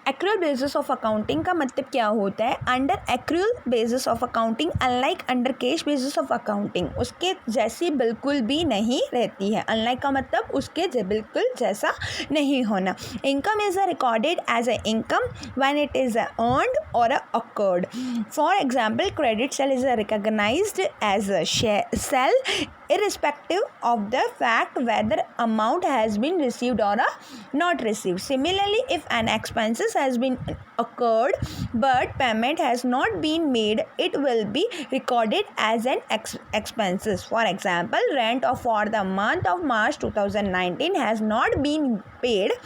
Accrual basis of accounting का मतलब क्या होता है? Under accrual basis of accounting unlike under cash basis of accounting, उसके जैसी बिल्कुल भी नहीं रहती है। अनलाइक का मतलब उसके बिल्कुल जैसा नहीं होना। Income is recorded as a income when it is earned और accrued. For example, credit sale is recognised as a sale irrespective of the fact whether amount has been received or not received. Similarly, if an expenses has been occurred but payment has not been made, it will be recorded as an expenses. For example, rent for the month of March 2019 has not been paid.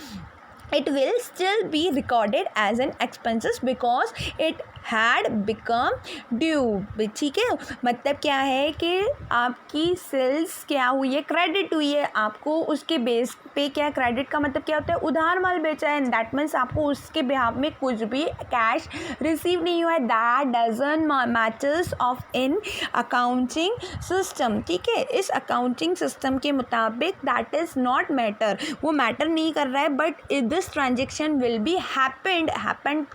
It will still be recorded as an expenses because it had become due. ठीक है, मतलब क्या है कि आपकी sales क्या हुई है, क्रेडिट हुई है, आपको उसके बेस पे क्या, क्रेडिट का मतलब क्या होता है, उधार माल बेचा है, दैट मीन्स आपको उसके बिहाफ में कुछ भी कैश रिसीव नहीं हुआ है। That doesn't matters of in accounting system. ठीक है, इस अकाउंटिंग सिस्टम के मुताबिक दैट इज़ नॉट मैटर, वो मैटर नहीं कर रहा है, but this transaction will be happened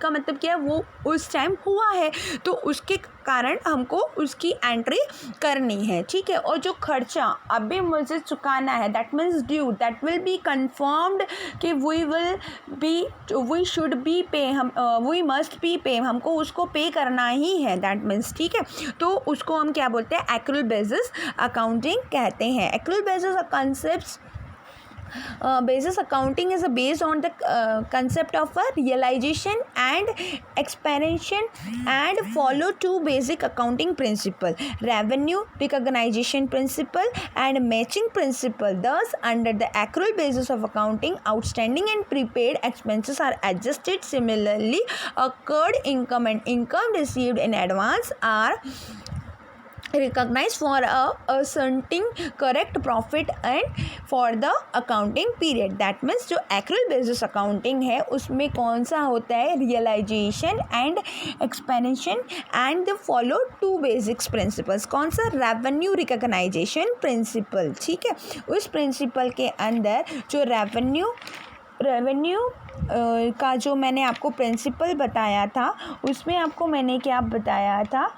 का मतलब क्या है, वो उस टाइम हुआ है, तो उसके कारण हमको उसकी एंट्री करनी है। ठीक है, और जो खर्चा अभी मुझे चुकाना है, that means due, that will be confirmed कि वी शुड बी पे, वी मस्ट बी पे, हमको उसको पे करना ही है, दैट मीन्स। ठीक है, तो उसको हम क्या बोलते हैं, एक्रूअल बेसिस अकाउंटिंग कहते हैं। Accrual basis concept basis accounting is based on the concept of a realization and expansion and follow two basic accounting principle: revenue recognition principle and matching principle. Thus, under the accrual basis of accounting, outstanding and prepaid expenses are adjusted. Similarly, occurred income and income received in advance are recognized for a certain correct profit and for the accounting period. That means जो accrual basis accounting है उसमें कौन सा होता है, realization and expansion and the follow two basics principles. कौन सा, revenue recognition principle. ठीक है, उस principle के अंदर जो रेवेन्यू का जो मैंने आपको प्रिंसिपल बताया था, उसमें आपको मैंने क्या बताया था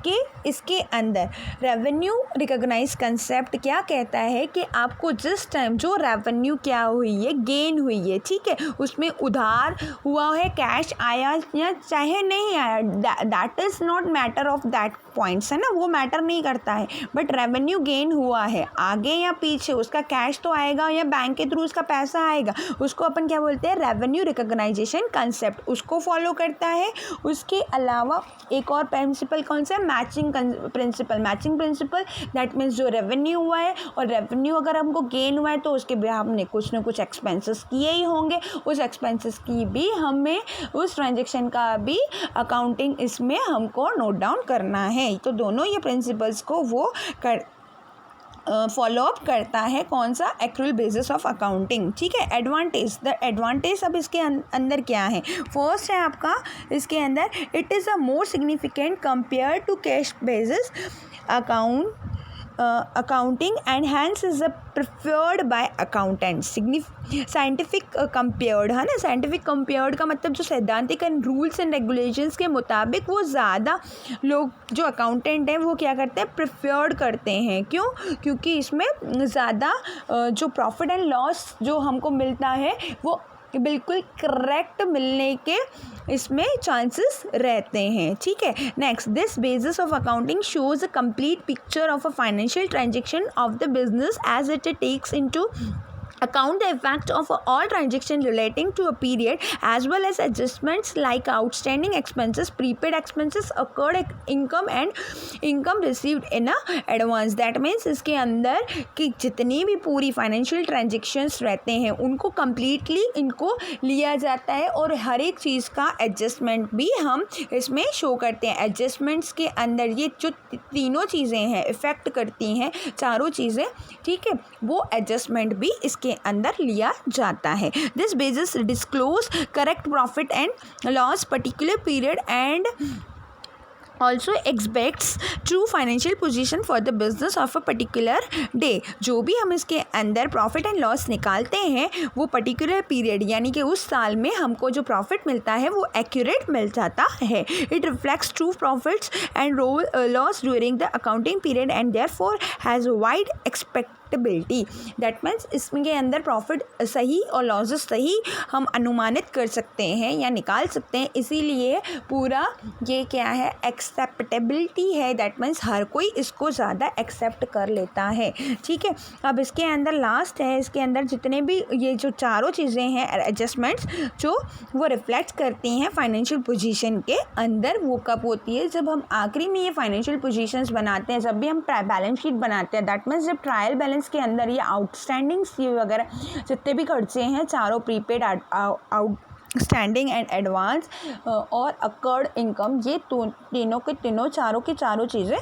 कि इसके अंदर रेवेन्यू रिकॉग्नाइज कंसेप्ट क्या कहता है कि आपको जिस टाइम जो रेवेन्यू क्या हुई है, गेन हुई है, ठीक है, उसमें उधार हुआ है, कैश आया या चाहे नहीं आया, that is not matter of that points, है ना, वो मैटर नहीं करता है, बट रेवेन्यू गेन हुआ है आगे या पीछे, उसका कैश तो आएगा या बैंक के थ्रू उसका पैसा आएगा, उसको अपन क्या बोलते हैं, रेवेन्यू रिकॉग्नाइजेशन कंसेप्ट, उसको फॉलो करता है। उसके अलावा एक और प्रिंसिपल कौन सा, मैचिंग प्रिंसिपल, दैट मीन्स जो रेवेन्यू हुआ है और रेवेन्यू अगर हमको गेन हुआ है तो उसके भी हमने कुछ ना कुछ एक्सपेंसेस किए ही होंगे, उस एक्सपेंसेस की भी हमें, उस ट्रांजेक्शन का भी अकाउंटिंग इसमें हमको नोट डाउन करना है। तो दोनों ये प्रिंसिपल्स को वो फॉलो अप करता है, कौन सा, एक्रूअल बेसिस ऑफ अकाउंटिंग। ठीक है, एडवांटेज अब इसके अंदर क्या है, फर्स्ट है आपका इसके अंदर, it is a more significant compare to cash basis accounting and hence is preferred by accountants. Scientific compared है ना, साइंटिफिक कंपेयर्ड का मतलब जो सैद्धांतिक एंड रूल्स एंड रेगुलेशंस के मुताबिक वो ज़्यादा लोग जो अकाउंटेंट हैं वो क्या करते हैं, प्रिफर्ड करते हैं। क्यों? क्योंकि इसमें ज़्यादा जो प्रॉफिट एंड लॉस जो हमको मिलता है वो बिल्कुल करेक्ट मिलने के इसमें चांसेस रहते हैं। ठीक है, next, this basis of accounting shows a complete picture of a financial transaction of the business as it takes into account the effect of all transactions relating to a period as well as adjustments like outstanding expenses, prepaid expenses, occurred income and income received in advance. That means इसके अंदर कि जितनी भी पूरी financial transactions रहते हैं उनको completely इनको लिया जाता है और हर एक चीज़ का एडजस्टमेंट भी हम इसमें शो करते हैं। एडजस्टमेंट्स के अंदर ये जो तीनों चीज़ें हैं इफ़ेक्ट करती हैं, चारों चीज़ें, ठीक है, वो एडजस्टमेंट भी इसके अंदर लिया जाता है। This basis disclose correct profit and loss particular period and also aspects true financial position for the business of a particular day. जो भी हम इसके अंदर प्रॉफिट एंड लॉस निकालते हैं वो पर्टिकुलर पीरियड यानी कि उस साल में हमको जो प्रॉफिट मिलता है वो एक्यूरेट मिल जाता है। It reflects true profits and loss during the accounting period and therefore has wide acceptability. That means इसमें के अंदर प्रॉफिट सही और लॉसेस सही हम अनुमानित कर सकते हैं या निकाल सकते हैं, इसीलिए पूरा ये क्या है, एक्सेप्टेबिलिटी है। दैट मीन्स हर कोई इसको ज़्यादा एक्सेप्ट कर लेता है। ठीक है, अब इसके अंदर लास्ट है, इसके अंदर जितने भी ये जो चारों चीज़ें हैं एडजस्टमेंट्स जो वो रिफ्लेक्ट करती हैं फाइनेंशियल पोजीशन के अंदर, वो कब होती है, जब हम आखिरी में ये फाइनेंशियल पोजीशंस बनाते हैं, जब भी हम बैलेंस शीट बनाते हैं। दैट मीन्स जब ट्रायल बैलेंस के अंदर ये आउटस्टैंडिंग वगैरह जितने भी खर्चे हैं चारों, प्रीपेड, आउटस्टैंडिंग एंड एडवांस और अकर्ड इनकम, ये तीनों के तीनों चारों की चारों चीज़ें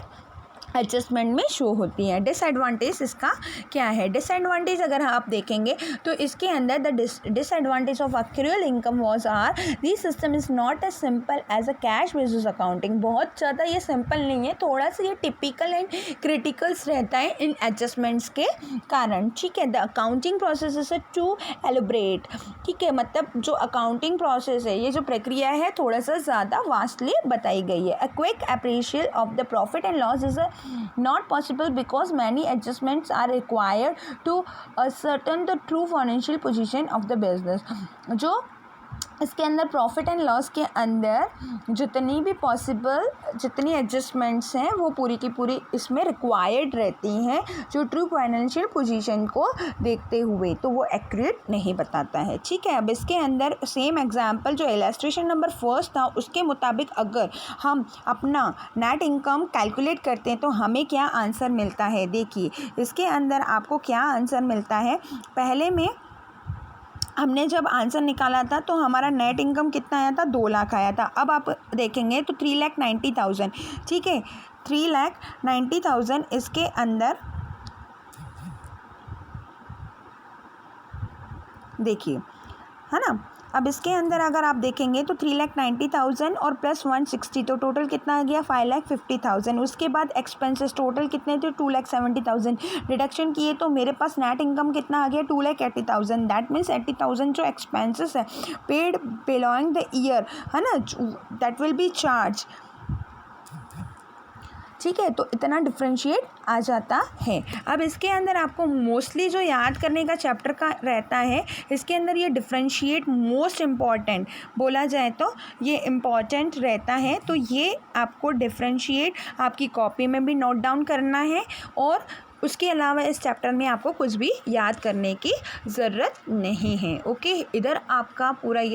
एडजस्टमेंट में शो होती हैं। डिसएडवांटेज इसका क्या है? डिसएडवांटेज अगर आप देखेंगे तो इसके अंदर the disadvantage of accrual income was are this system is not as simple as a cash basis accounting. बहुत ज़्यादा ये सिंपल नहीं है, थोड़ा सा ये टिपिकल एंड क्रिटिकल्स रहता है इन एडजस्टमेंट्स के कारण। ठीक है, the accounting process is too elaborate. ठीक है, मतलब जो अकाउंटिंग प्रोसेस है, ये जो प्रक्रिया है थोड़ा सा ज़्यादा वास्टली बताई गई है। A quick appreciation of the profit and loss is not possible because many adjustments are required to ascertain the true financial position of the business। जो इसके अंदर प्रॉफिट एंड लॉस के अंदर जितनी भी जितनी एडजस्टमेंट्स हैं वो पूरी की पूरी इसमें रिक्वायर्ड रहती हैं, जो ट्रू फाइनेंशियल पोजीशन को देखते हुए, तो वो एक्यूरेट नहीं बताता है। ठीक है, अब इसके अंदर सेम एग्जांपल जो इलस्ट्रेशन नंबर 1 था उसके मुताबिक अगर हम अपना नेट इनकम कैलकुलेट करते हैं तो हमें क्या आंसर मिलता है। देखिए इसके अंदर आपको क्या आंसर मिलता है। पहले में हमने जब आंसर निकाला था तो हमारा नेट इनकम कितना आया था, 2 लाख आया था। अब आप देखेंगे तो 3,90,000। ठीक है, 3,90,000 इसके अंदर देखिए, है ना। अब इसके अंदर अगर आप देखेंगे तो 3,90,000 और प्लस 160 तो टोटल कितना आ गया, 5,50,000। उसके बाद एक्सपेंसेस टोटल कितने थे, 2,70,000। डिडक्शन किए तो मेरे पास नेट इनकम कितना आ गया, 2,80,000। दैट मीन्स 80,000 जो एक्सपेंसेस है पेड बिलोइंग द ईयर, है ना, दैट विल बी चार्ज। ठीक है, तो इतना डिफ्रेंशिएट आ जाता है। अब इसके अंदर आपको मोस्टली जो याद करने का चैप्टर का रहता है, इसके अंदर ये डिफ्रेंशिएट मोस्ट इम्पॉर्टेंट बोला जाए तो ये इम्पॉर्टेंट रहता है। तो ये आपको डिफ्रेंशिएट आपकी कॉपी में भी नोट डाउन करना है, और उसके अलावा इस चैप्टर में आपको कुछ भी याद करने की ज़रूरत नहीं है। ओके, इधर आपका पूरा